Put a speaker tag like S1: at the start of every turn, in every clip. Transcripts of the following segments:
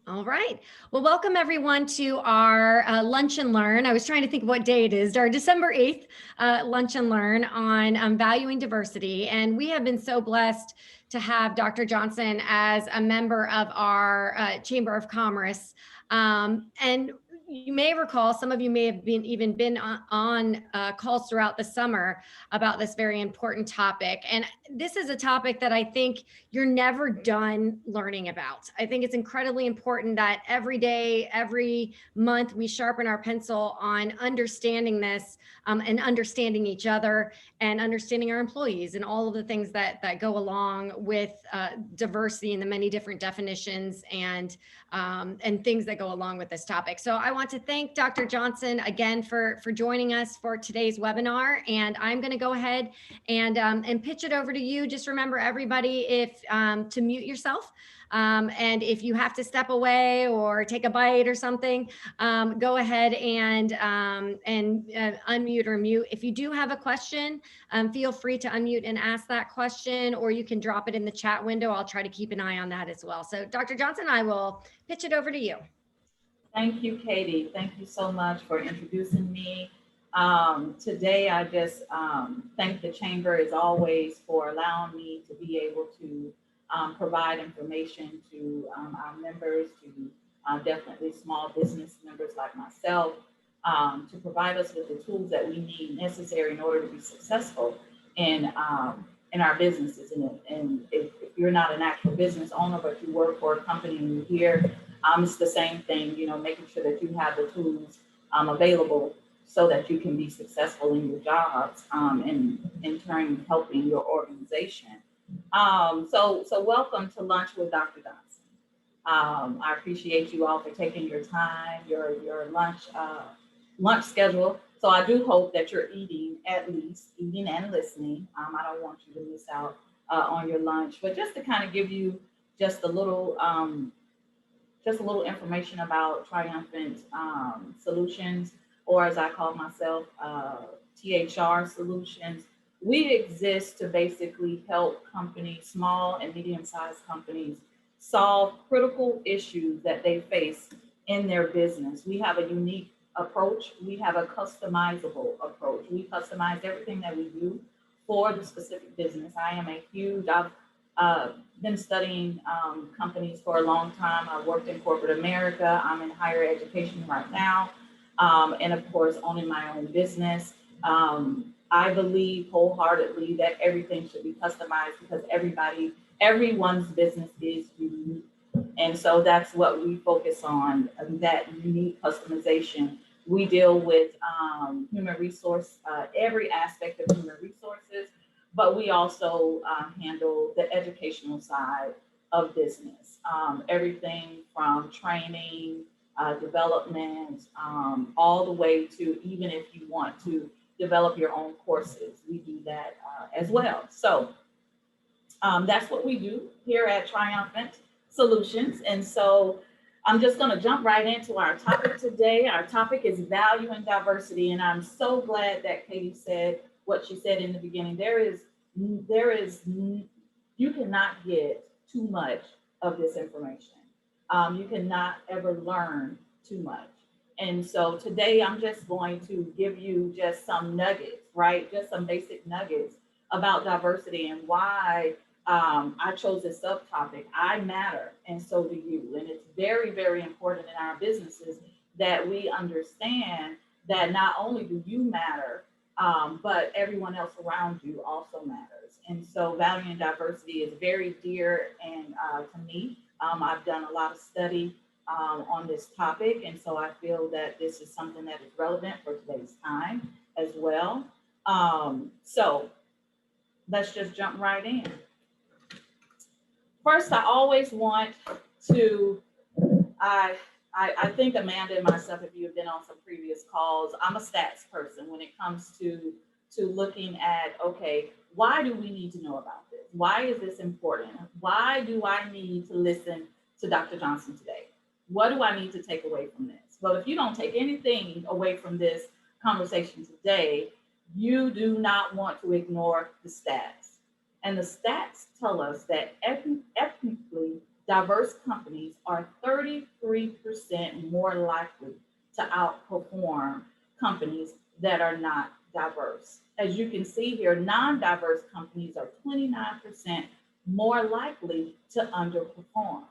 S1: All right. Well, welcome everyone to our Lunch and Learn. I was trying to think of what day it is, our December 8th Lunch and Learn on valuing diversity. And we have been so blessed to have Dr. Johnson as a member of our Chamber of Commerce. And you may recall, some of you may have been on calls throughout the summer about this very important topic. And this is a topic that I think you're never done learning about. I think it's incredibly important that every day, every month, we sharpen our pencil on understanding this and understanding each other and understanding our employees and all of the things that go along with diversity and the many different definitions and things that go along with this topic. So I want to thank Dr. Johnson again for joining us for today's webinar. And I'm going to go ahead and pitch it over to you. Just remember, everybody, if to mute yourself. And if you have to step away or take a bite or something, go ahead and unmute or mute. If you do have a question, feel free to unmute and ask that question, or you can drop it in the chat window. I'll try to keep an eye on that as well. So Dr. Johnson, I will pitch it over to you.
S2: Thank you, Katie. Thank you so much for introducing me. Today, I just thank the Chamber as always for allowing me to be able to provide information to our members, to definitely small business members like myself, to provide us with the tools that we need necessary in order to be successful in our businesses. And if you're not an actual business owner, but you work for a company and you're here, it's the same thing, making sure that you have the tools available so that you can be successful in your jobs and in turn helping your organization. So welcome to Lunch with Dr. Johnson. I appreciate you all for taking your time, your lunch schedule. So I do hope that you're eating and listening. I don't want you to miss out on your lunch, but just to kind of give you just a little information about Triumphant Solutions, or as I call myself, THR Solutions. We exist to basically help companies, small and medium-sized companies, solve critical issues that they face in their business. We have a unique approach. We have a customizable approach. We customize everything that we do for the specific business. I've been studying companies for a long time. I worked in corporate America. I'm in higher education right now. And of course, owning my own business. I believe wholeheartedly that everything should be customized because everyone's business is unique. And so that's what we focus on, that unique customization. We deal with human resource, every aspect of human resources, but we also handle the educational side of business. Everything from training, development, all the way to even if you want to develop your own courses, we do that as well. So that's what we do here at Triumphant Solutions. And so I'm just going to jump right into our topic today. Our topic is value and diversity. And I'm so glad that Katie said what she said in the beginning. You cannot get too much of this information. You cannot ever learn too much. And so today I'm just going to give you just some nuggets, right? Just some basic nuggets about diversity and why I chose this subtopic. I matter, and so do you. And it's very, very important in our businesses that we understand that not only do you matter, but everyone else around you also matters. And so value and diversity is very dear and to me. I've done a lot of study on this topic, and so I feel that this is something that is relevant for today's time as well. So let's just jump right in. First, I always want to, I think Amanda and myself, if you have been on some previous calls, I'm a stats person when it comes to looking at, okay, why do we need to know about this? Why is this important? Why do I need to listen to Dr. Johnson today? What do I need to take away from this? Well, if you don't take anything away from this conversation today, you do not want to ignore the stats. And the stats tell us that ethnically diverse companies are 33% more likely to outperform companies that are not diverse. As you can see here, non-diverse companies are 29% more likely to underperform.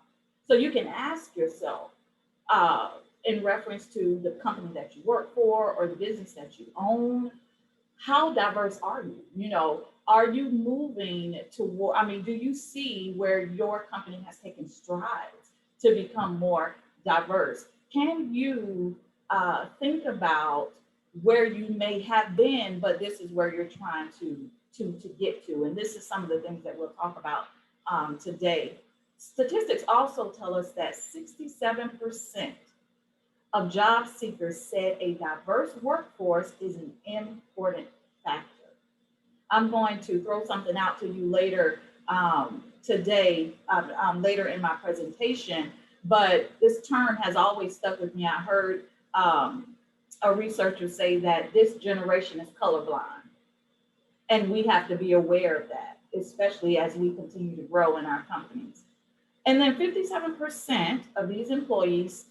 S2: So you can ask yourself, in reference to the company that you work for or the business that you own, how diverse are you? You know, are you moving toward, I mean, do you see where your company has taken strides to become more diverse? Can you think about where you may have been, but this is where you're trying to get to? And this is some of the things that we'll talk about today. Statistics also tell us that 67% of job seekers said a diverse workforce is an important factor. I'm going to throw something out to you later today, later in my presentation, but this term has always stuck with me. I heard a researcher say that this generation is colorblind, and we have to be aware of that, especially as we continue to grow in our companies. And then 57% of these employees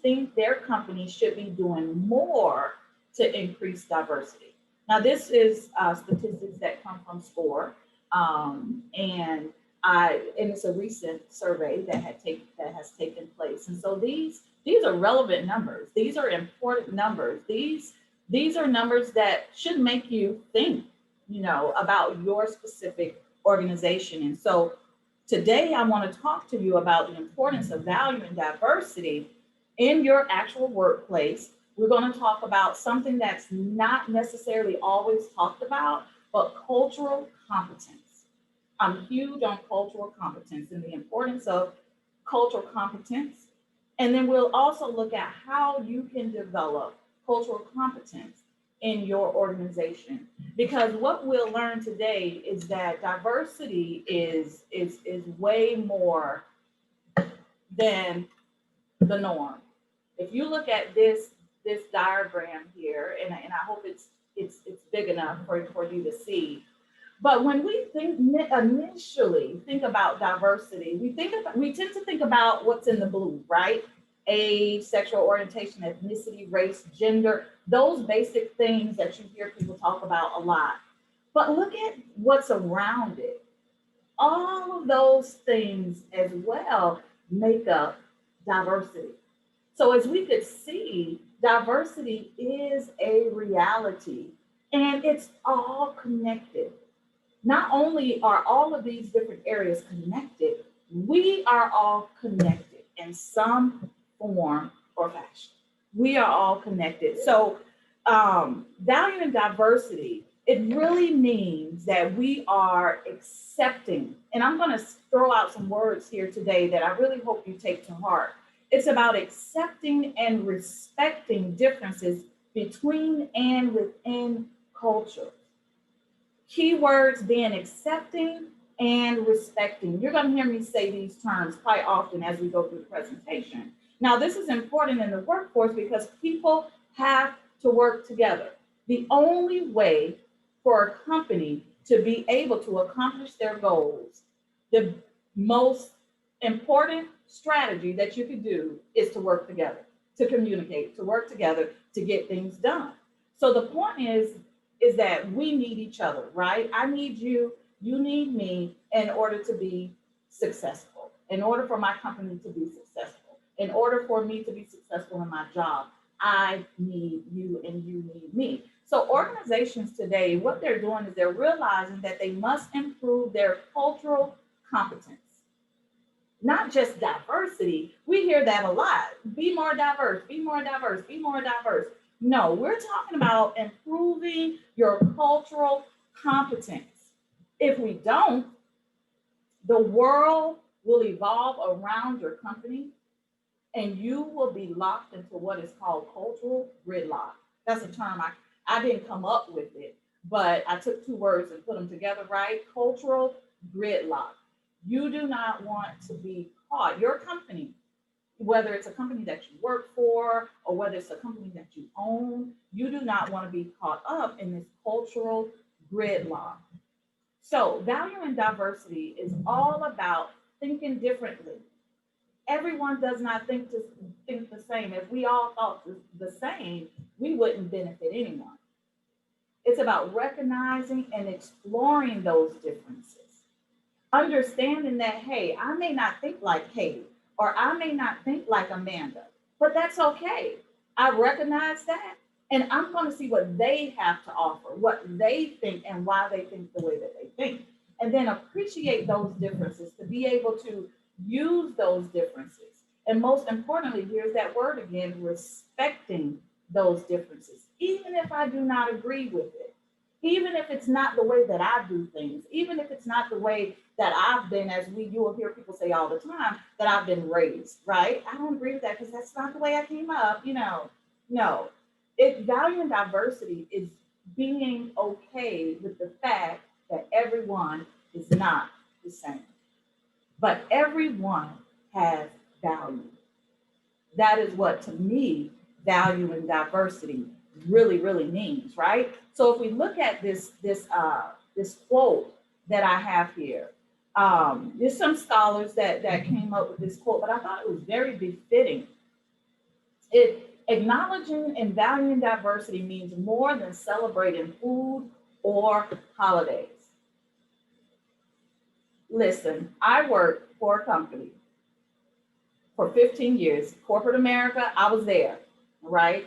S2: think their company should be doing more to increase diversity. Now, this is statistics that come from SCORE, and it's a recent survey that has taken place. And so these are relevant numbers. These are important numbers. These are numbers that should make you think, you know, about your specific organization. And so today, I want to talk to you about the importance of value and diversity in your actual workplace. We're going to talk about something that's not necessarily always talked about, but cultural competence. I'm huge on cultural competence and the importance of cultural competence. And then we'll also look at how you can develop cultural competence in your organization. Because what we'll learn today is that diversity is way more than the norm. If you look at this diagram here, and I hope it's big enough for you to see. But when we initially think about diversity, we tend to think about what's in the blue, right? Age, sexual orientation, ethnicity, race, gender, those basic things that you hear people talk about a lot. But look at what's around it. All of those things as well make up diversity. So as we could see, diversity is a reality, and it's all connected. Not only are all of these different areas connected, we are all connected in some form or fashion. We are all connected. So value and diversity, it really means that we are accepting, and I'm going to throw out some words here today that I really hope you take to heart. It's about accepting and respecting differences between and within cultures. Keywords being accepting and respecting. You're going to hear me say these terms quite often as we go through the presentation. Now, this is important in the workforce because people have to work together. The only way for a company to be able to accomplish their goals, the most important strategy that you could do is to work together, to communicate, to work together, to get things done. So the point is that we need each other, right? I need you, you need me in order to be successful, in order for my company to be successful. In order for me to be successful in my job, I need you and you need me. So organizations today, what they're doing is they're realizing that they must improve their cultural competence. Not just diversity. We hear that a lot. Be more diverse, be more diverse, be more diverse. No, we're talking about improving your cultural competence. If we don't, the world will evolve around your company, and you will be locked into what is called cultural gridlock. That's a term I didn't come up with it, but I took two words and put them together, right? Cultural gridlock. You do not want to be caught. Your company, whether it's a company that you work for or whether it's a company that you own, you do not want to be caught up in this cultural gridlock. So value and diversity is all about thinking differently. Everyone does not think the same. If we all thought the same, we wouldn't benefit anyone. It's about recognizing and exploring those differences. Understanding that, hey, I may not think like Katie, or I may not think like Amanda, but that's okay. I recognize that, and I'm going to see what they have to offer, what they think, and why they think the way that they think. And then appreciate those differences to be able to use those differences. And most importantly, here's that word again, respecting those differences, even if I do not agree with it, even if it's not the way that I do things, even if it's not the way that I've been, you will hear people say all the time, that I've been raised, right? I don't agree with that because that's not the way I came up, No, valuing diversity is being okay with the fact that everyone is not the same, but everyone has value. That is what, to me, value and diversity really, really means, right? So if we look at this quote that I have here, there's some scholars that came up with this quote, but I thought it was very befitting. Acknowledging and valuing diversity means more than celebrating food or holidays. Listen, I worked for a company for 15 years, corporate America, I was there, right?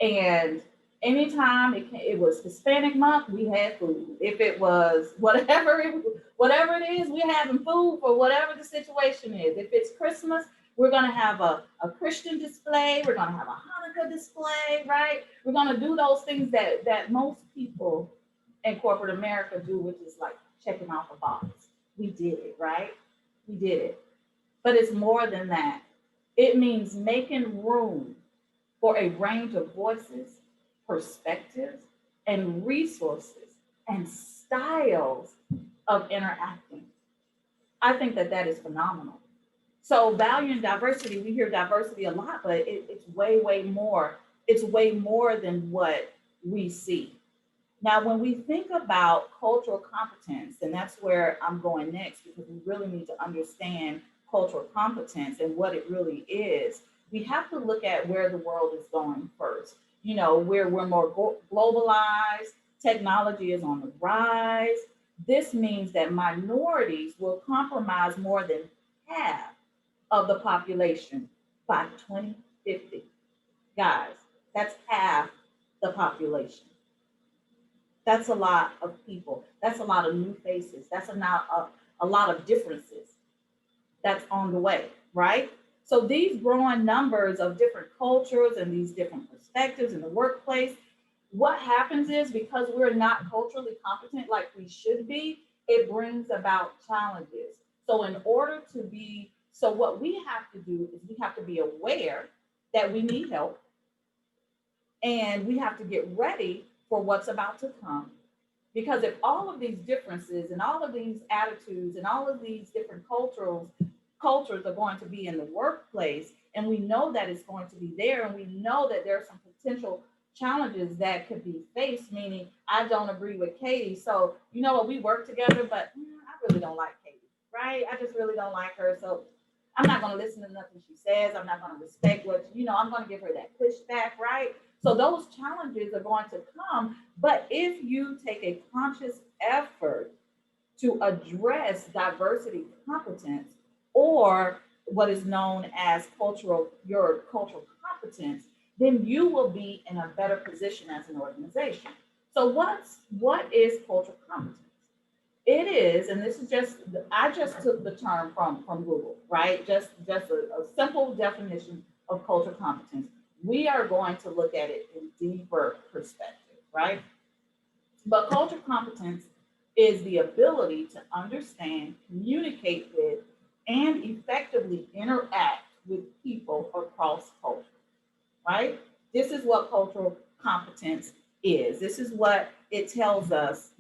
S2: And anytime it was Hispanic month, we had food. If it was whatever it is, we're having food for whatever the situation is. If it's Christmas, we're going to have a Christian display. We're going to have a Hanukkah display, right? We're going to do those things that most people in corporate America do, which is like checking off a box. We did it, right? We did it. But it's more than that. It means making room for a range of voices, perspectives, and resources and styles of interacting. I think that is phenomenal. So valuing diversity, we hear diversity a lot, but it's way, way more. It's way more than what we see. Now, when we think about cultural competence, and that's where I'm going next, because we really need to understand cultural competence and what it really is, we have to look at where the world is going first. Where we're more globalized, technology is on the rise. This means that minorities will compromise more than half of the population by 2050. Guys, that's half the population. That's a lot of people. That's a lot of new faces. That's a lot of differences that's on the way, right? So these growing numbers of different cultures and these different perspectives in the workplace, what happens is, because we're not culturally competent like we should be, it brings about challenges. So what we have to do is we have to be aware that we need help, and we have to get ready for what's about to come. Because if all of these differences and all of these attitudes and all of these different cultures are going to be in the workplace, and we know that it's going to be there, and we know that there are some potential challenges that could be faced, meaning I don't agree with Katie. So, you know what, we work together, but I really don't like Katie, right? I just really don't like her. So I'm not going to listen to nothing she says. I'm not going to respect I'm going to give her that pushback, right? So those challenges are going to come. But if you take a conscious effort to address diversity competence, or what is known as your cultural competence, then you will be in a better position as an organization. So what is cultural competence? It is, and this is I just took the term from Google, right? Just a simple definition of cultural competence. We are going to look at it in deeper perspective, right? But cultural competence is the ability to understand, communicate with, and effectively interact with people across culture, right? This is what cultural competence is. This is what it tells us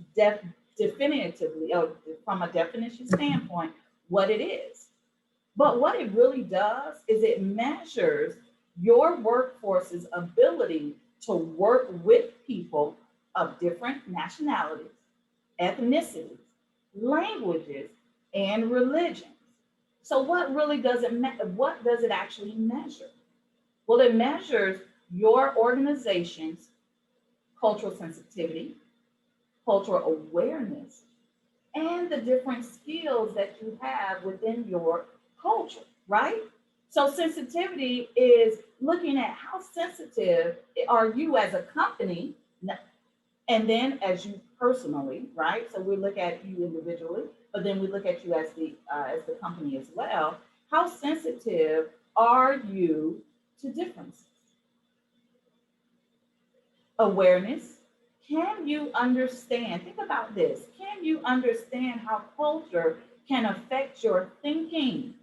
S2: definitively, or from a definition standpoint, what it is. But what it really does is it measures your workforce's ability to work with people of different nationalities, ethnicities, languages, and religions. So what really does it what does it actually measure? Well, it measures your organization's cultural sensitivity, cultural awareness, and the different skills that you have within your culture, right? So sensitivity is looking at how sensitive are you as a company, and then as you personally, right? So we look at you individually, but then we look at you as the company as well. How sensitive are you to differences? Awareness. Can you understand? Think about this. Can you understand how culture can affect your thinking,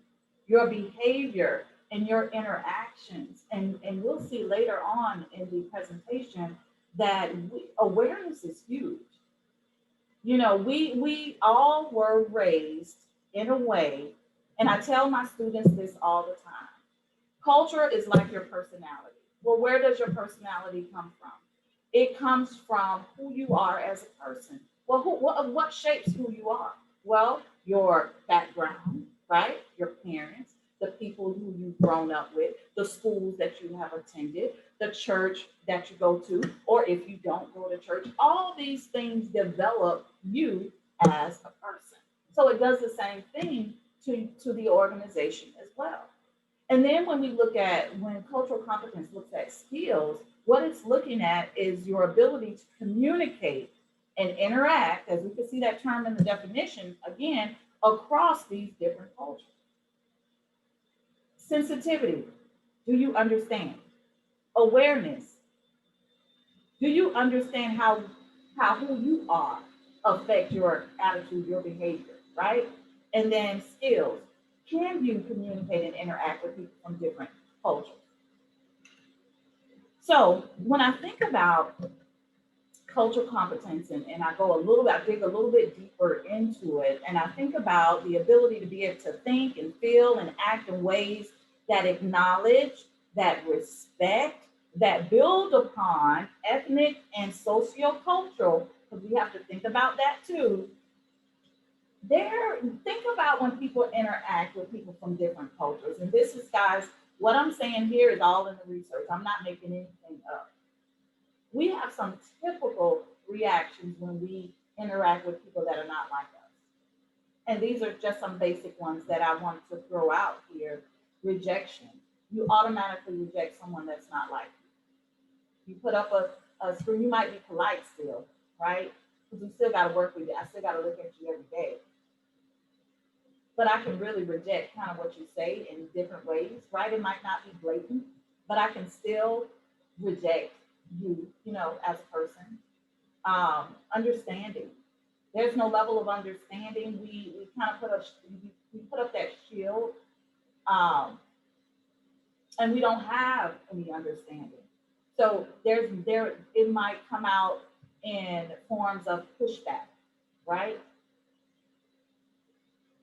S2: your behavior, and your interactions? And we'll see later on in the presentation that awareness is huge. You know, we all were raised in a way, and I tell my students this all the time. Culture is like your personality. Well, where does your personality come from? It comes from who you are as a person. Well, what shapes who you are? Well, your background, right? Your parents, the people who you've grown up with, the schools that you have attended, the church that you go to, or if you don't go to church, all these things develop you as a person. So it does the same thing to the organization as well. And then when cultural competence looks at skills, what it's looking at is your ability to communicate and interact, as we can see that term in the definition, again, across these different cultures. Sensitivity, do you understand? Awareness, do you understand how who you are affect your attitude, your behavior, right? And then skills, can you communicate and interact with people from different cultures? So when I think about cultural competence and I dig a little bit deeper into it, and I think about the ability to be able to think and feel and act in ways that acknowledge, that respect, that build upon ethnic and sociocultural, because we have to think about that too. Think about when people interact with people from different cultures. And this is, guys, what I'm saying here is all in the research. I'm not making anything up. We have some typical reactions when we interact with people that are not like us. And these are just some basic ones that I want to throw out here. Rejection. You automatically reject someone that's not like you. You put up a screen, you might be polite still, right? Because we still got to work with you. I still got to look at you every day. But I can really reject kind of what you say in different ways, right? It might not be blatant, but I can still reject you, as a person. Understanding. There's no level of understanding. We kind of put up that shield, and we don't have any understanding. So it might come out in forms of pushback, right?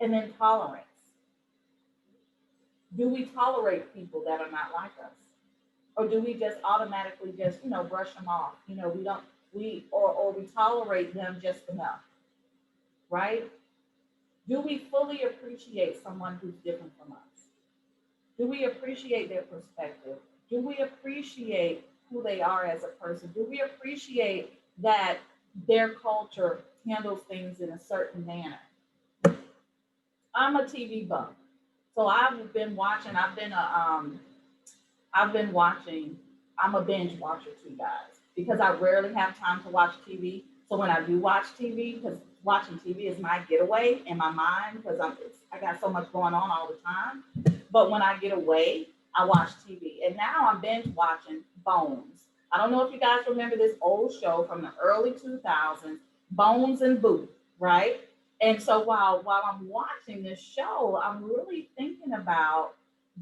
S2: And then tolerance. Do we tolerate people that are not like us? Or do we just automatically just, brush them off? We tolerate them just enough, right? Do we fully appreciate someone who's different from us? Do we appreciate their perspective? Do we appreciate who they are as a person? Do we appreciate that their culture handles things in a certain manner? I'm a TV buff, so I've been watching. I'm a binge watcher too, guys, because I rarely have time to watch TV. So when I do watch TV, because watching TV is my getaway in my mind, because I got so much going on all the time. But when I get away, I watch TV, and now I'm binge watching Bones. I don't know if you guys remember this old show from the early 2000s, Bones and Booth, right? And so while I'm watching this show, I'm really thinking about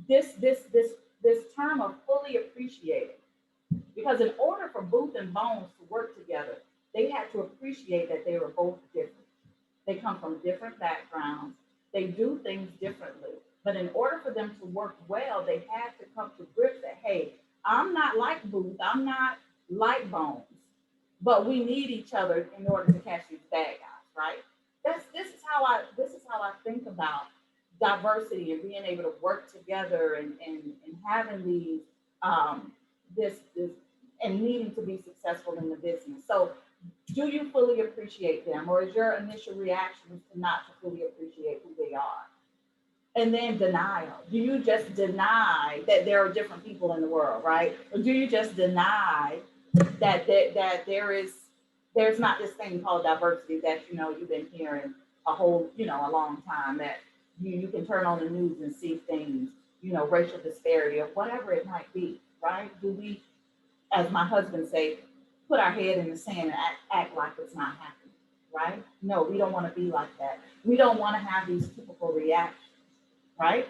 S2: this term of fully appreciating. Because in order for Booth and Bones to work together, they had to appreciate that they were both different. They come from different backgrounds. They do things differently. But in order for them to work well, they had to come to grips that, hey, I'm not like Booth, I'm not like Bones, but we need each other in order to catch these bad guys, right? This is how I think about diversity and being able to work together and having these this and needing to be successful in the business. So do you fully appreciate them, or is your initial reaction to not to fully appreciate who they are? And then denial. Do you just deny that there are different people in the world, right? Or do you just deny that there's not this thing called diversity that you've been hearing a long time, that you can turn on the news and see things, racial disparity or whatever it might be, right? Do we, as my husband say, put our head in the sand and act like it's not happening, right? No, we don't want to be like that. We don't want to have these typical reactions, right?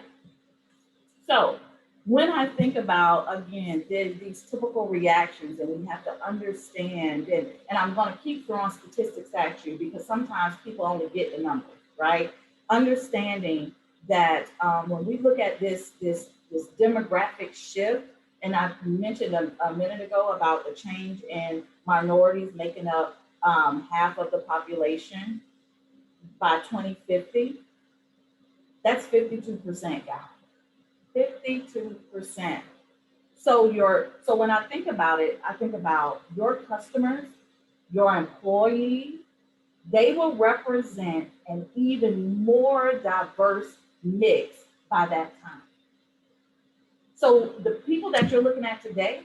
S2: So when I think about, again, these typical reactions, and we have to understand, and I'm going to keep throwing statistics at you because sometimes people only get the numbers, right? Understanding that when we look at this demographic shift, and I mentioned a minute ago about the change in minorities making up half of the population by 2050, that's 52%, guys. 52%. So when I think about it, I think about your customers, your employees. They will represent an even more diverse mix by that time. So the people that you're looking at today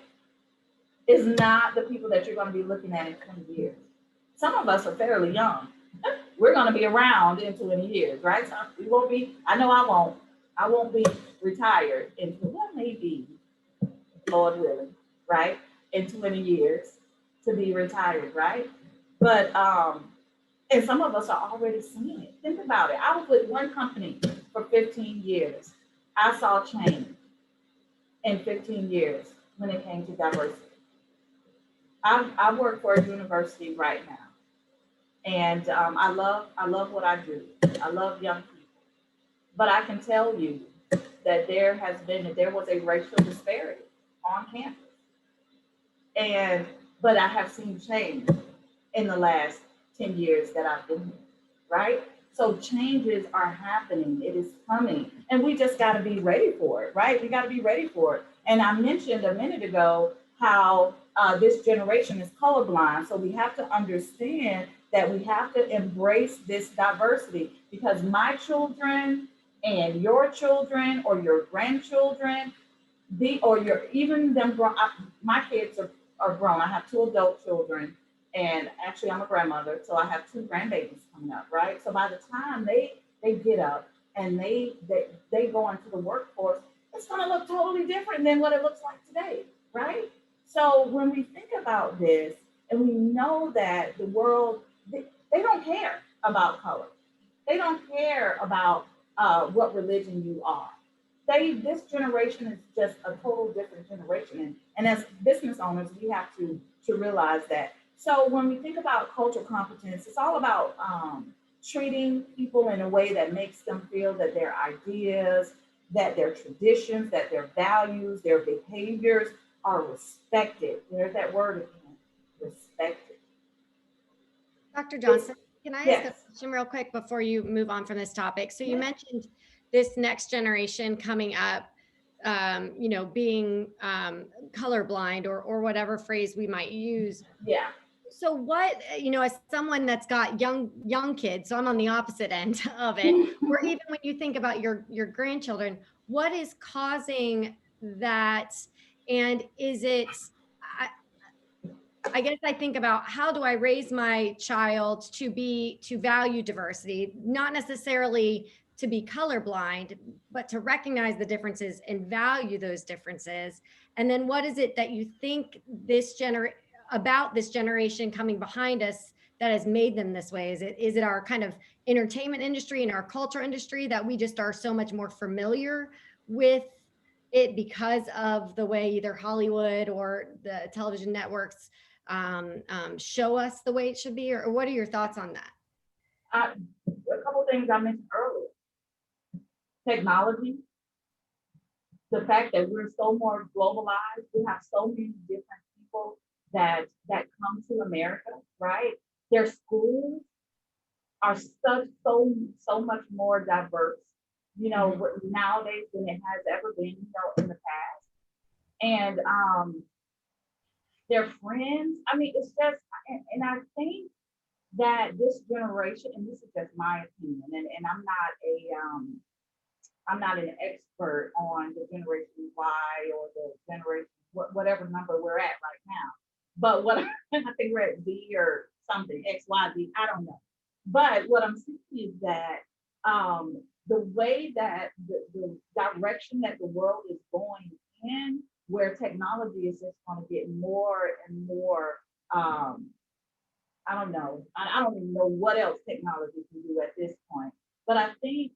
S2: is not the people that you're going to be looking at in 20 years. Some of us are fairly young. We're going to be around in 20 years, right? So we won't be, I know I won't be retired until, well, maybe, Lord willing, right? In 20 years to be retired, right? But, and some of us are already seeing it. Think about it. I was with one company for 15 years. I saw change in 15 years when it came to diversity. I work for a university right now. And I love what I do. I love young people. But I can tell you that there was a racial disparity on campus. But I have seen change in the last 10 years that I've been here, right? So changes are happening. It is coming. And we just got to be ready for it, right? We got to be ready for it. And I mentioned a minute ago how this generation is colorblind. So we have to understand that we have to embrace this diversity, because my children and your children or your grandchildren, my kids are grown. I have 2 adult children, and actually I'm a grandmother, so I have 2 grandbabies coming up, right? So by the time they get up and they go into the workforce, it's going to look totally different than what it looks like today, right? So when we think about this, and we know that the world, they don't care about color. They don't care about what religion you are. This generation is just a total different generation. And as business owners, we have to realize that. So when we think about cultural competence, it's all about treating people in a way that makes them feel that their ideas, that their traditions, that their values, their behaviors are respected. There's that word again, respected.
S1: Dr. Johnson, can I
S2: Yes.
S1: ask a question real quick before you move on from this topic? So you mentioned this next generation coming up, being colorblind or whatever phrase we might use.
S2: Yeah.
S1: So what, as someone that's got young kids, so I'm on the opposite end of it, or even when you think about your grandchildren, what is causing that? And is it, I guess I think about, how do I raise my child to value diversity, not necessarily to be colorblind, but to recognize the differences and value those differences. And then what is it that you think about this generation coming behind us that has made them this way? Is it our kind of entertainment industry and our culture industry that we just are so much more familiar with it because of the way either Hollywood or the television networks show us the way it should be? Or what are your thoughts on that?
S2: A couple things I mentioned earlier. Technology, the fact that we're so more globalized, we have so many different people that come to America, right? Their schools are so much more diverse you know, nowadays than it has ever been, you know, in the past. And their friends, I mean, it's just, and I think that this generation, and this is just my opinion, and I'm not an expert on the generation Y or the generation, whatever number we're at right now. But what I think we're at Z or something, X, Y, Z, I don't know. But what I'm saying is that the way that the direction that the world is going in, where technology is just going to get more and more, I don't know, I don't even know what else technology can do at this point. But I think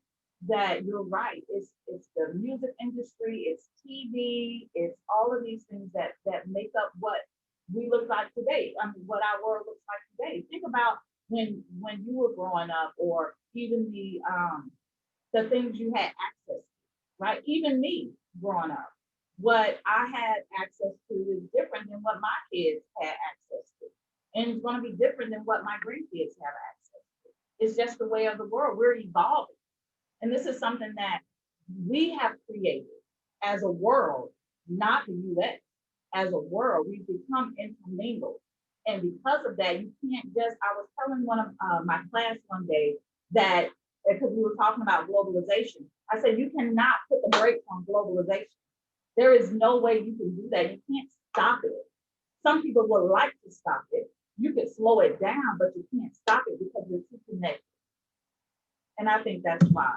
S2: that you're right. It's the music industry, it's TV, it's all of these things that make up what we look like today. I mean, what our world looks like today. Think about when you were growing up, or even the things you had access to, right? Even me growing up, what I had access to is different than what my kids had access to. And it's going to be different than what my grandkids have access to. It's just the way of the world. We're evolving. And this is something that we have created as a world, not the US. As a world, we've become intermingled. And because of that, you can't just, I was telling one of my class one day that, because we were talking about globalization, I said, you cannot put the brakes on globalization. There is no way you can do that. You can't stop it. Some people would like to stop it. You could slow it down, but you can't stop it because we're too connected. And I think that's why.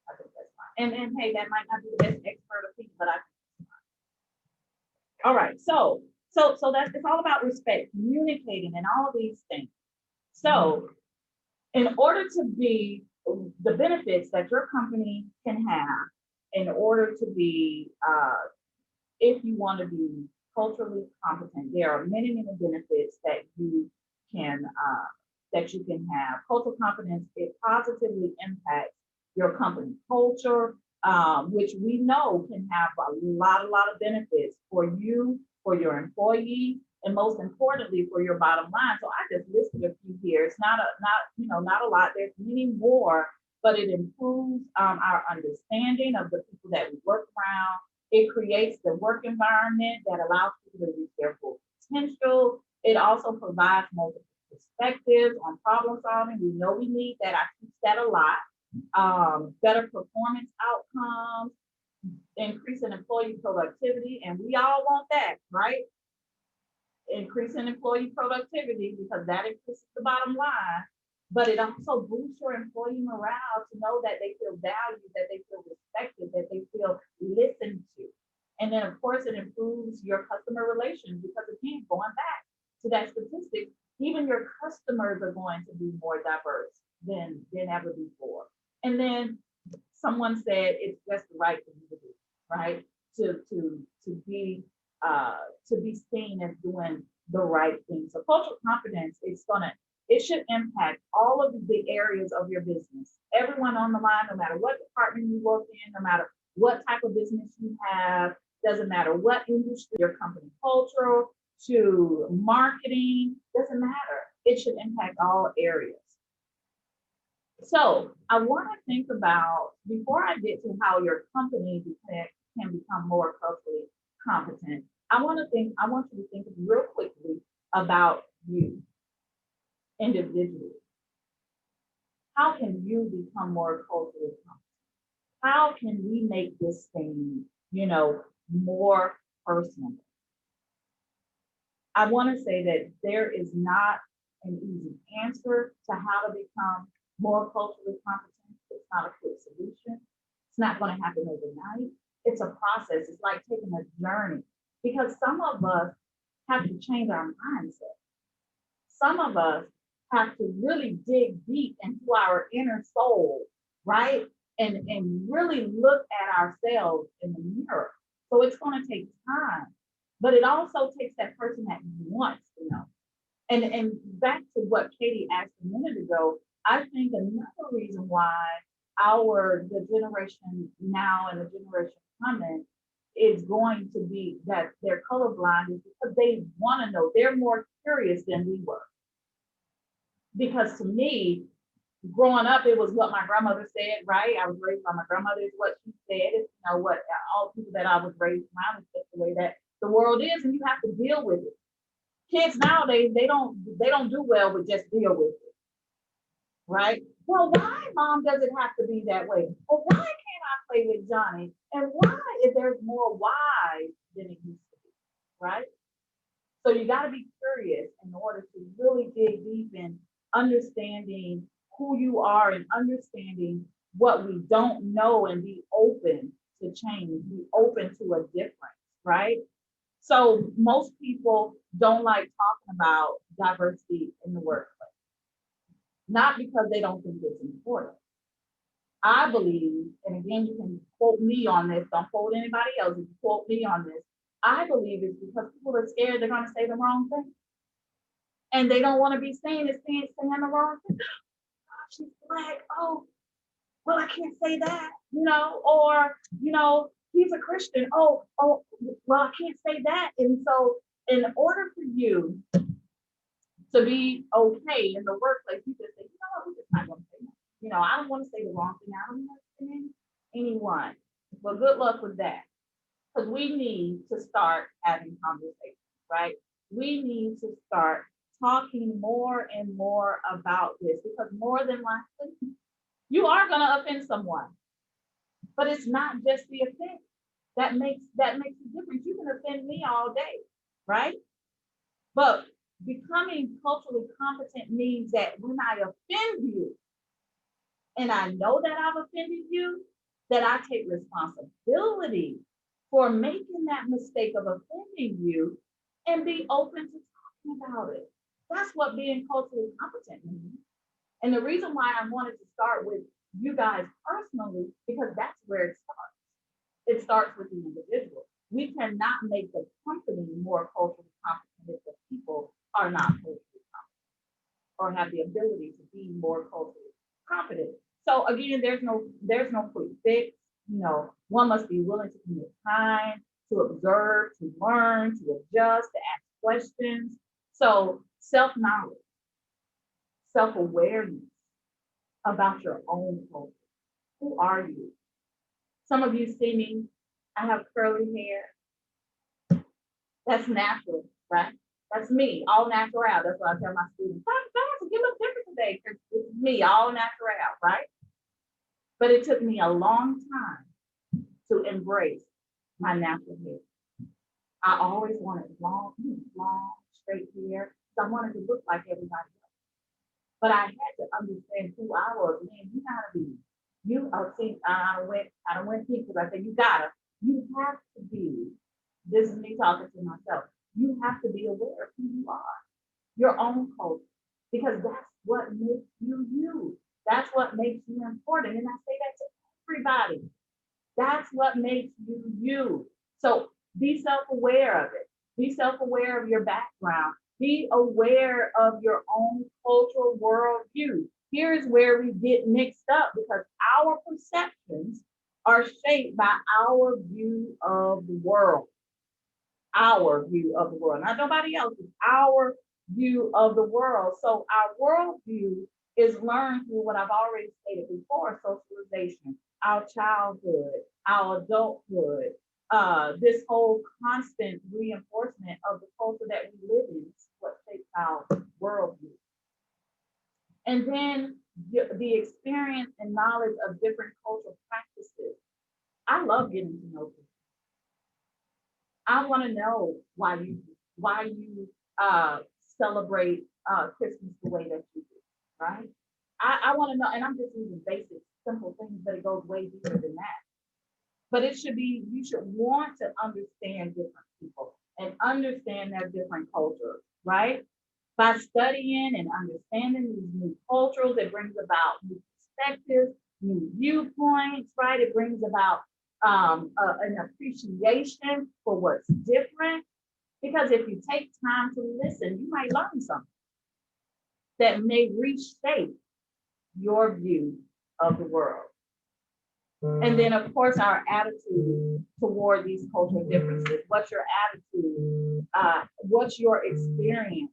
S2: I think that's why. And hey, that might not be the best expert opinion, but I think that's why. All right. So that's, it's all about respect, communicating, and all of these things. So in order to be the benefits that your company can have, in order to be, if you want to be culturally competent, there are many, many benefits that you can have. Cultural competence, it positively impacts your company culture, which we know can have a lot of benefits for you, for your employee, and most importantly for your bottom line. So I just listed a few here. It's not a lot. There's many more, but it improves our understanding of the people that we work around. It creates the work environment that allows people to reach their full potential. It also provides multiple perspectives on problem solving. We know we need that. I teach that a lot. Better performance outcomes, increasing employee productivity, and we all want that, right? Increasing employee productivity because that increases the bottom line, but it also boosts your employee morale to know that they feel valued, that they feel respected, that they feel listened to. And then of course it improves your customer relations because again, going back to that statistic, even your customers are going to be more diverse than ever before. And then someone said it's just the right thing to do, right? To be seen as doing the right thing. So cultural competence, it should impact all of the areas of your business. Everyone on the line, no matter what department you work in, no matter what type of business you have, doesn't matter what industry, your company cultural to marketing, doesn't matter. It should impact all areas. So I want to think about, before I get to how your company can become more culturally competent, I want you to think real quickly about you individually. How can you become more culturally competent? How can we make this thing, more personal? I want to say that there is not an easy answer to how to become more culturally competent. It's not a quick solution. It's not going to happen overnight. It's a process. It's like taking a journey because some of us have to change our mindset. Some of us have to really dig deep into our inner soul, right? And really look at ourselves in the mirror. So it's going to take time, but it also takes that person that wants to know. And back to what Katie asked a minute ago, I think another reason why the generation now and the generation coming is going to be that they're colorblind is because they want to know. They're more curious than we were. Because to me, growing up, it was what my grandmother said, right? I was raised by my grandmother, is what she said. It's, what all the people that I was raised around, is just the way that the world is, and you have to deal with it. Kids nowadays, they don't do well with just deal with it, right? Well, why, mom, does it have to be that way? Well, why can't I play with Johnny? And why, if there's more why than it used to be, right? So you got to be curious in order to really dig deep in understanding who you are and understanding what we don't know, and be open to change, be open to a difference, right? So most people don't like talking about diversity in the workplace, not because they don't think it's important. I believe, and again, you can quote me on this, don't quote anybody else, you can quote me on this. I believe it's because people are scared they're going to say the wrong thing. And they don't want to be seen as saying the wrong thing. Oh, she's black. Oh, well, I can't say that, or, he's a Christian. Oh, well, I can't say that. And so in order for you to be okay in the workplace, you just say, what, we're just not going to say that. I don't want to say the wrong thing. I don't want to offend anyone. Well, good luck with that. Because we need to start having conversations, right? We need to start talking more and more about this, because more than likely, you are going to offend someone. But it's not just the offense that makes a difference. You can offend me all day, right? But becoming culturally competent means that when I offend you, and I know that I've offended you, that I take responsibility for making that mistake of offending you, and be open to talking about it. That's what being culturally competent means. And the reason why I wanted to start with you guys personally, because that's where it starts. It starts with the individual. We cannot make the company more culturally competent if the people are not culturally competent, or have the ability to be more culturally competent. So again, there's no quick fix. One must be willing to commit time, to observe, to learn, to adjust, to ask questions. So self-knowledge, self-awareness about your own culture. Who are you? Some of you see me, I have curly hair. That's natural, right? That's me, all natural. That's what I tell my students. You look different today, because it's me, all natural, right? But it took me a long time to embrace my natural hair. I always wanted long, straight hair. So I wanted to look like everybody else. But I had to understand who I was. Man, you gotta be. I don't went deep, because I said you have to be. This is me talking to myself. You have to be aware of who you are, your own culture, because that's what makes you you. That's what makes you important. And I say that to everybody. That's what makes you you. So be self-aware of it. Be self-aware of your background. Be aware of your own cultural worldview. Here's where we get mixed up, because our perceptions are shaped by our view of the world. Our view of the world, not nobody else's, our view of the world. So our worldview is learned through what I've already stated before: socialization, our childhood, our adulthood, this whole constant reinforcement of the culture that we live in is what shapes our worldview. And then the experience and knowledge of different cultural practices. I love getting to know people. I want to know why you celebrate Christmas the way that you do, right? I want to know, and I'm just using basic, simple things, but it goes way deeper than that. But you should want to understand different people and understand their different cultures, right? By studying and understanding these new cultures, it brings about new perspectives, new viewpoints, right? It brings about an appreciation for what's different. Because if you take time to listen, you might learn something that may reshape your view of the world. And then, of course, our attitude toward these cultural differences. What's your attitude? What's your experience?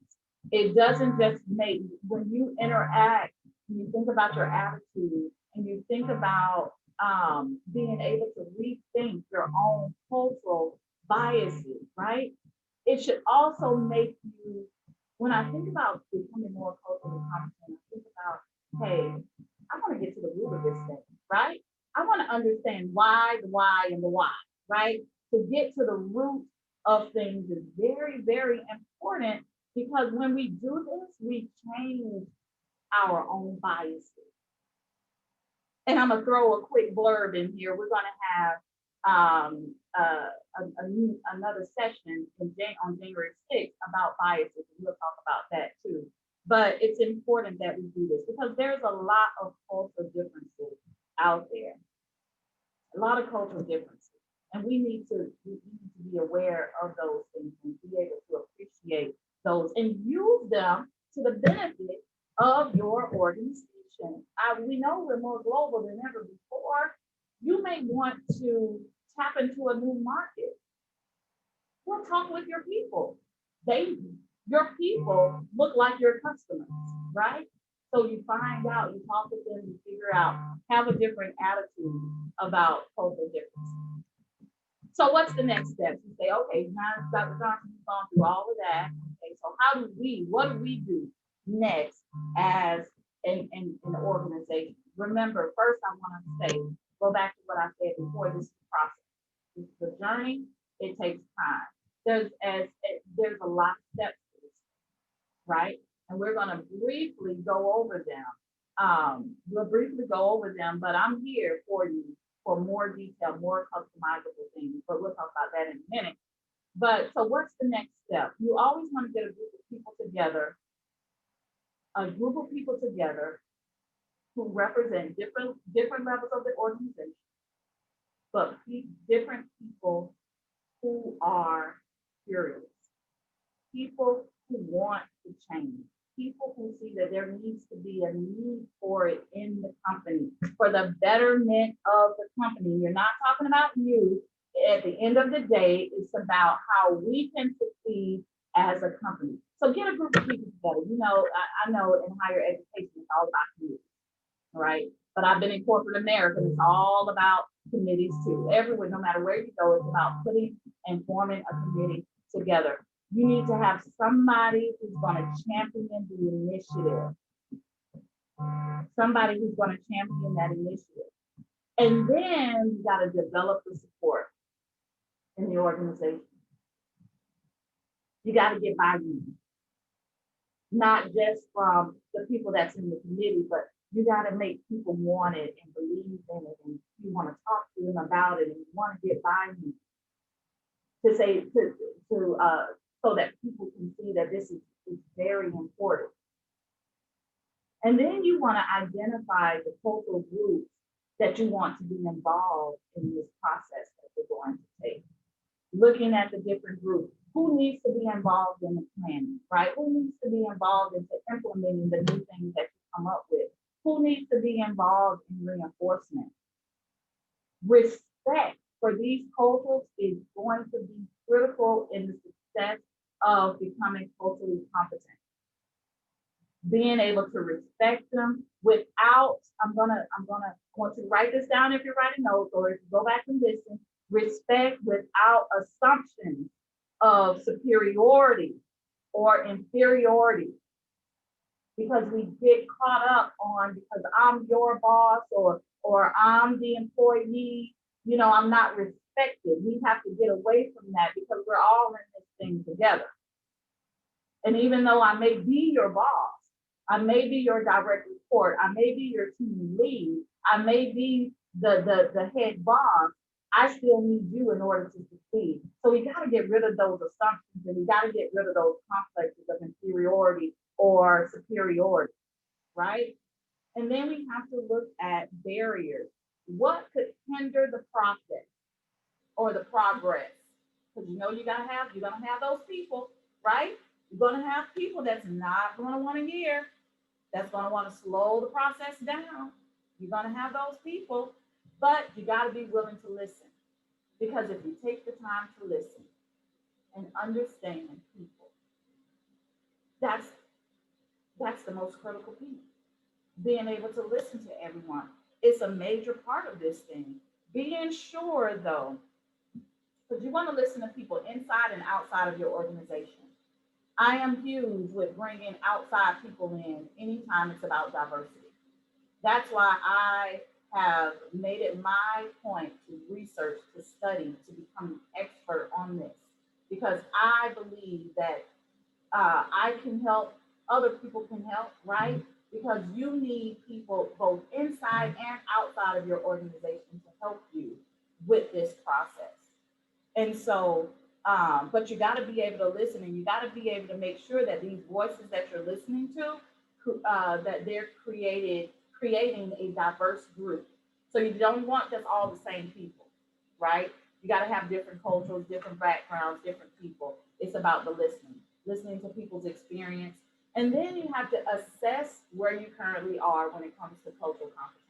S2: It doesn't just make, when you interact and you think about your attitude, and you think about being able to rethink your own cultural biases, right? It should also make you, when I think about becoming more culturally competent, I think about, hey, I want to get to the root of this thing, right? I want to understand why, the why, and the why, right? To get to the root of things is very, very important, because when we do this, we change our own biases. And I'm gonna throw a quick blurb in here. We're gonna have another session on January 6th about biases, and we'll talk about that too. But it's important that we do this because there's a lot of cultural differences out there, a lot of cultural differences, and we need to be aware of those things and be able to appreciate those and use them to the benefit of your organization. We know we're more global than ever before. You may want to tap into a new market. Well, talk with your people. Your people look like your customers, right? So you find out, you talk with them, you figure out, have a different attitude about cultural differences. So what's the next step? You say, okay, now Dr. Johnson's gone through all of that. Okay, so what do we do next as an organization? Remember, first I want to say, go back to what I said before, this is the process. This is the journey, it takes time. There's a lot of steps to this, right? And we're gonna briefly go over them. We'll briefly go over them, but I'm here for you for more detail, more customizable things, but we'll talk about that in a minute. But so what's the next step? You always want to get a group of people together who represent different levels of the organization, but different people who are curious, people who want to change, people who see that there needs to be a need for it in the company, for the betterment of the company. You're not talking about you. At the end of the day, it's about how we can succeed as a company. So get a group of people together. You know, I know in higher education, it's all about communities, right? But I've been in corporate America, and it's all about committees too. Everywhere, no matter where you go, it's about putting and forming a committee together. You need to have somebody who's going to champion the initiative. Somebody who's going to champion that initiative. And then you got to develop the support in the organization. You got to get buy-in, not just from the people that's in the committee, but you got to make people want it and believe in it, and you want to talk to them about it, and you want to get buy-in to say so that people can see that this is very important. And then you want to identify the cultural groups that you want to be involved in this process that we're going to take. Looking at the different groups, who needs to be involved in the planning, right? Who needs to be involved in implementing the new things that you come up with? Who needs to be involved in reinforcement? Respect for these cultures is going to be critical in the success of becoming culturally competent. Being able to respect them without, I want you to write this down if you're writing notes, or if you go back and listen, respect without assumptions of superiority or inferiority. Because we get caught up on, because I'm your boss or I'm the employee, you know, I'm not respected. We have to get away from that because we're all in this thing together. And even though I may be your boss, I may be your direct report, I may be your team lead, I may be the head boss, I still need you in order to succeed. So we got to get rid of those assumptions, and we got to get rid of those complexes of inferiority or superiority, right? And then we have to look at barriers. What could hinder the process or the progress? Because you know you're gonna have those people, right? You're gonna have people that's not gonna want to hear, that's gonna want to slow the process down. You're gonna have those people, but you got to be willing to listen. Because if you take the time to listen and understand people, that's the most critical piece. being able to listen to everyone. It's a major part of this thing. Being sure, though, because you want to listen to people inside and outside of your organization. I am huge with bringing outside people in anytime it's about diversity. That's why I have made it my point to research, to study, to become an expert on this, because I believe that I can help, other people can help, right? Because you need people both inside and outside of your organization to help you with this process. And so, but you got to be able to listen, and you got to be able to make sure that these voices that you're listening to, that they're creating a diverse group. So you don't want just all the same people, right? You got to have different cultures, different backgrounds, different people. It's about the listening to people's experience. And then you have to assess where you currently are when it comes to cultural competence.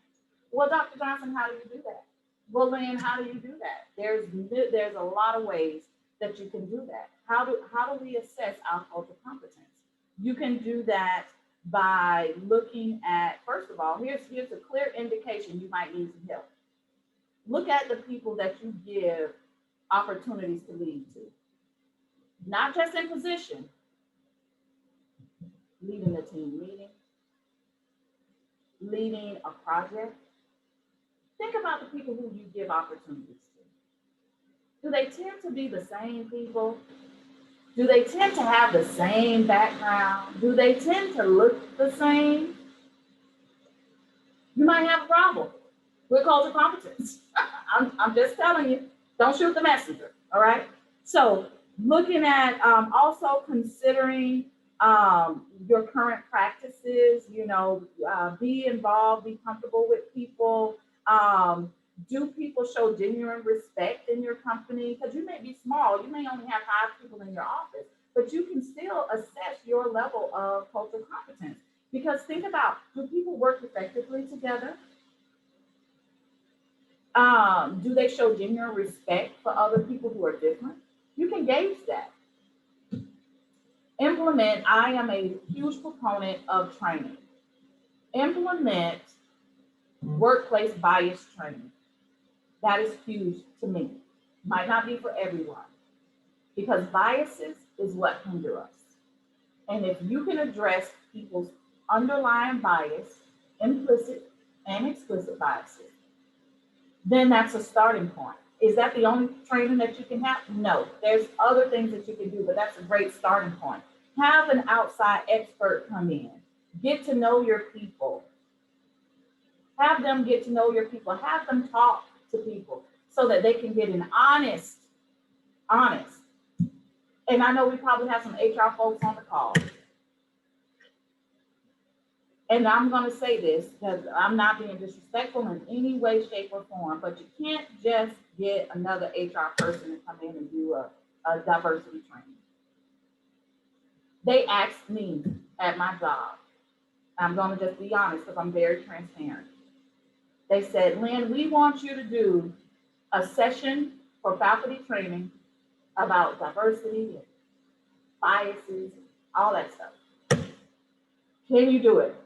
S2: Well, Dr. Johnson, how do you do that? Well, Lynn, how do you do that? There's a lot of ways that you can do that. How do we assess our cultural competence? You can do that by looking at, first of all, here's a clear indication you might need some help. Look at the people that you give opportunities to lead to. Not just in position, leading a team meeting, leading a project. Think about the people who you give opportunities to. Do they tend to be the same people? Do they tend to have the same background? Do they tend to look the same? You might have a problem with cultural competence. I'm just telling you, don't shoot the messenger, all right? So looking at also considering your current practices, be involved, be comfortable with people. Do people show genuine respect in your company? Because you may be small, you may only have 5 people in your office, but you can still assess your level of cultural competence. Because think about, do people work effectively together? Do they show genuine respect for other people who are different? You can gauge that. Implement, I am a huge proponent of training. Implement workplace bias training. That is huge to me. Might not be for everyone, because biases is what hinder us. And if you can address people's underlying bias, implicit and explicit biases, then that's a starting point. Is that the only training that you can have? No, there's other things that you can do, but that's a great starting point. Have an outside expert come in, get to know your people. Have them get to know your people. Have them talk to people so that they can get an honest. And I know we probably have some HR folks on the call. And I'm going to say this because I'm not being disrespectful in any way, shape, or form, but you can't just get another HR person to come in and do a diversity training. They asked me at my job. I'm going to just be honest because I'm very transparent. They said, Lynn, we want you to do a session for faculty training about diversity and biases, all that stuff. Can you do it?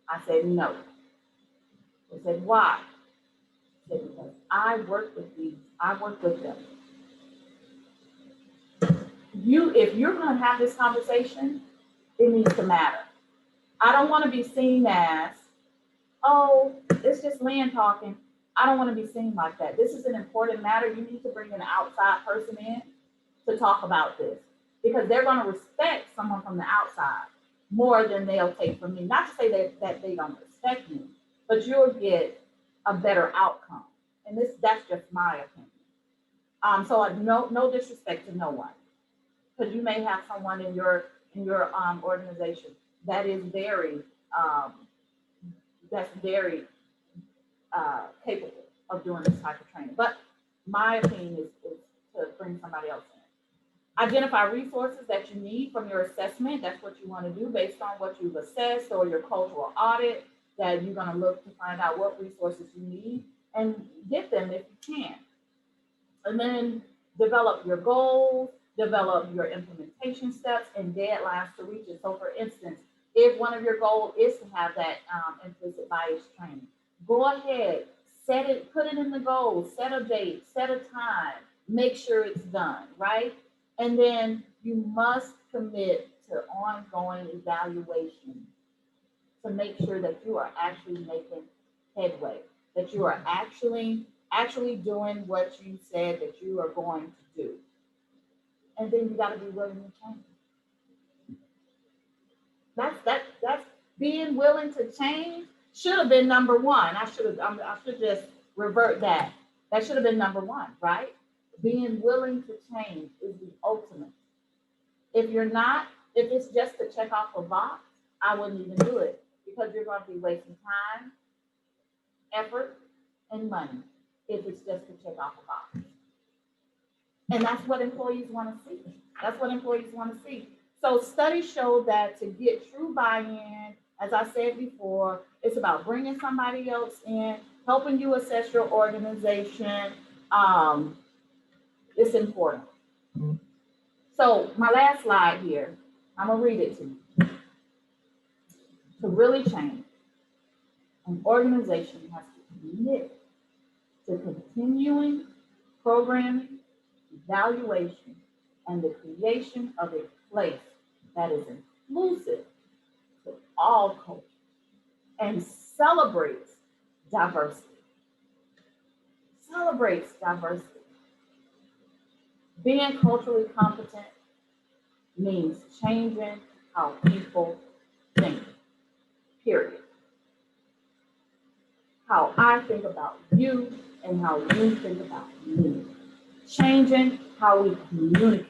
S2: I said, no. They said, why? I said, because I work with them. If you're going to have this conversation, it needs to matter. I don't want to be seen as, oh, it's just Lynn talking. I don't want to be seen like that. This is an important matter. You need to bring an outside person in to talk about this, because they're going to respect someone from the outside more than they'll take from me. Not to say that they don't respect me, but you'll get a better outcome. And that's just my opinion. So no disrespect to no one, because you may have someone in your organization that is very capable of doing this type of training. But my opinion is to bring somebody else in. Identify resources that you need from your assessment. That's what you want to do based on what you've assessed or your cultural audit, that you're going to look to find out what resources you need and get them if you can. And then develop your goals, develop your implementation steps and deadlines to reach it. So for instance, If one of your goals is to have that implicit bias training, go ahead, set it, put it in the goals, set a date, set a time, make sure it's done, right? And then you must commit to ongoing evaluation to make sure that you are actually making headway, that you are actually doing what you said that you are going to do. And then you got to be willing to change. That's being willing to change should have been number one. I should just revert that. That should have been number one, right? Being willing to change is the ultimate. If you're not, if it's just to check off a box, I wouldn't even do it because you're going to be wasting time, effort, and money if it's just to check off a box. And that's what employees want to see. That's what employees want to see. So studies show that to get true buy-in, as I said before, it's about bringing somebody else in, helping you assess your organization. It's important. So my last slide here, I'm gonna read it to you. To really change, an organization has to commit to continuing programming, evaluation, and the creation of a place that is inclusive to all cultures and celebrates diversity. Celebrates diversity. Being culturally competent means changing how people think, period. How I think about you and how you think about me. Changing how we communicate.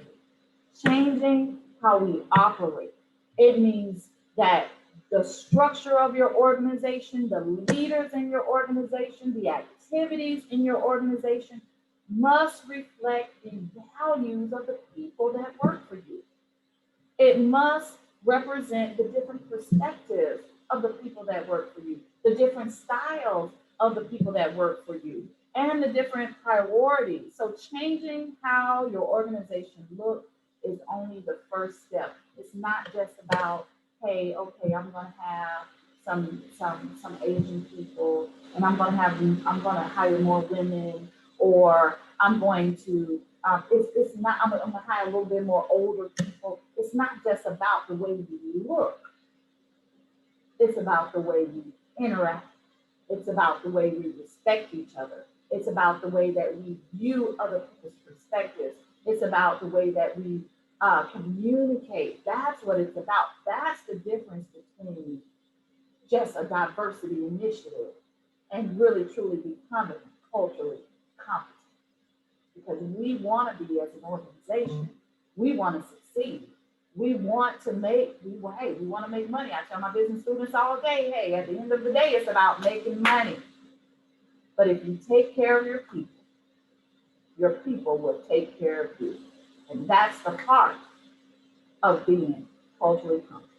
S2: Changing how we operate. It means that the structure of your organization, the leaders in your organization, the activities in your organization must reflect the values of the people that work for you. It must represent the different perspectives of the people that work for you, the different styles of the people that work for you, and the different priorities. So changing how your organization looks is only the first step. It's not just about, hey, okay, I'm gonna have some Asian people, and I'm gonna hire more women, or I'm going to it's not, I'm gonna hire a little bit more older people. It's not just about the way we look. It's about the way we interact. It's about the way we respect each other. It's about the way that we view other people's perspectives. It's about the way that we communicate. That's what it's about. That's the difference between just a diversity initiative and really truly becoming culturally competent. Because we want to be, as an organization, we want to succeed. We want to make, we want to make money. I tell my business students all day, hey, at the end of the day, it's about making money. But if you take care of your people will take care of you. And that's the part of being culturally competent.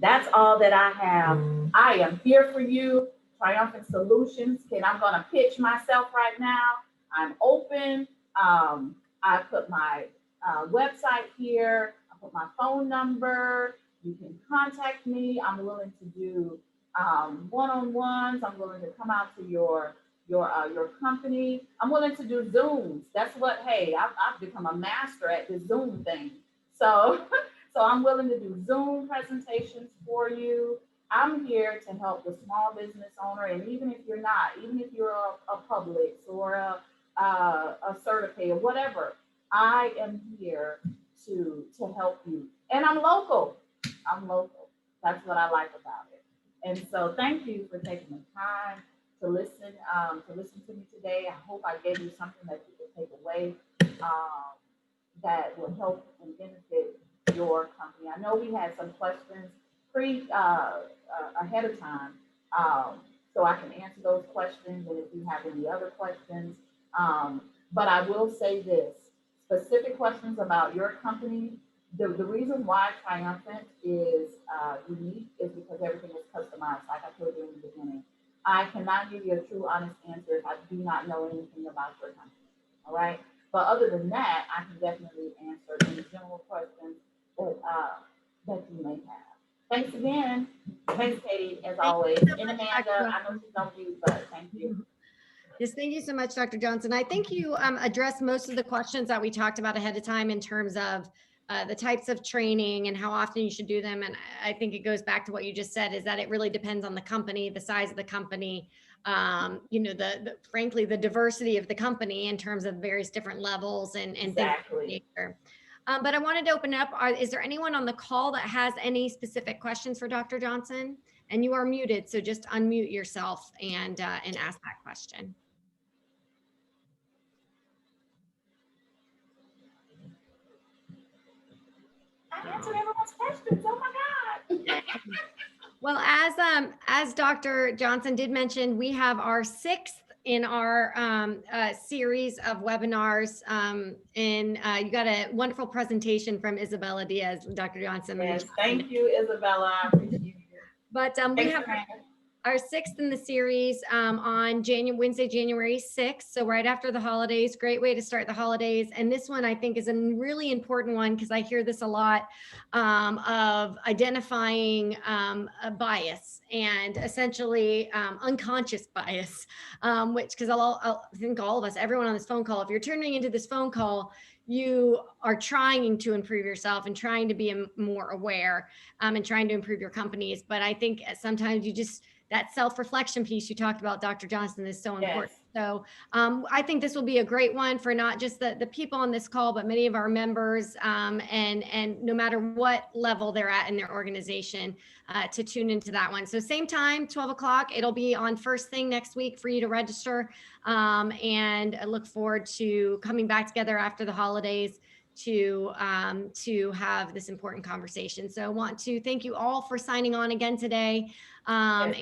S2: That's all that I have. I am here for you, Triumphant Solutions. I'm going to pitch myself right now. I'm open. I put my website here. I put my phone number. You can contact me. I'm willing to do one-on-ones. I'm willing to come out to your company. I'm willing to do Zooms. That's what, hey, I've become a master at this Zoom thing. So I'm willing to do Zoom presentations for you. I'm here to help the small business owner. And even if you're not, even if you're a Publix or a Certicate or whatever, I am here to help you. And I'm local. That's what I like about it. And so thank you for taking the time to listen to me today. I hope I gave you something that you can take away that will help and benefit your company. I know we had some questions ahead of time, so I can answer those questions, and if you have any other questions. But I will say this, specific questions about your company. The reason why Triumphant is unique is because everything is customized, like I told you in the beginning. I cannot give you a true, honest answer if I do not know anything about your company, all right? But other than that, I can definitely answer any general questions that you may have. Thanks again. Thanks, Katie, as
S1: Thank you
S2: always.
S1: so
S2: And
S1: much,
S2: Amanda,
S1: Dr.
S2: I know she's on mute, but thank you.
S1: Yes, thank you so much, Dr. Johnson. I think you addressed most of the questions that we talked about ahead of time in terms of the types of training and how often you should do them. And I think it goes back to what you just said, is that it really depends on the company, the size of the company, you know, frankly, the diversity of the company in terms of various different levels and things of that
S2: Exactly.
S1: nature. But I wanted to open up. Is there anyone on the call that has any specific questions for Dr. Johnson? And you are muted, so just unmute yourself and ask that question.
S2: I answered everyone's questions. Oh my God.
S1: Well, as Dr. Johnson did mention, we have our 6th in our series of webinars. And you got a wonderful presentation from Isabella Diaz, Dr. Johnson.
S2: Yes, thank you, Isabella. I appreciate it.
S1: But we have our 6th in the series on Wednesday, January 6th. So right after the holidays, great way to start the holidays. And this one I think is a really important one because I hear this a lot of identifying a bias and essentially unconscious bias, which because I think all of us, everyone on this phone call, if you're turning into this phone call, you are trying to improve yourself and trying to be more aware and trying to improve your companies. But I think sometimes you just, that self-reflection piece you talked about, Dr. Johnson, is so important. Yes. So I think this will be a great one for not just the people on this call, but many of our members and no matter what level they're at in their organization to tune into that one. So same time, 12 o'clock, it'll be on first thing next week for you to register. And I look forward to coming back together after the holidays to have this important conversation. So I want to thank you all for signing on again today.
S2: Yes,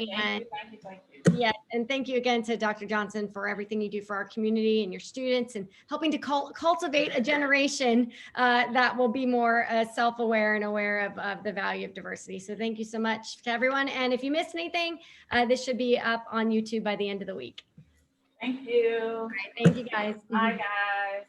S2: thank you.
S1: Yeah, and thank you again to Dr. Johnson for everything you do for our community and your students and helping to cultivate a generation that will be more self-aware and aware of the value of diversity. So thank you so much to everyone. And if you missed anything, this should be up on YouTube by the end of the week.
S2: Thank you.
S1: All right, thank you guys.
S2: Bye, guys.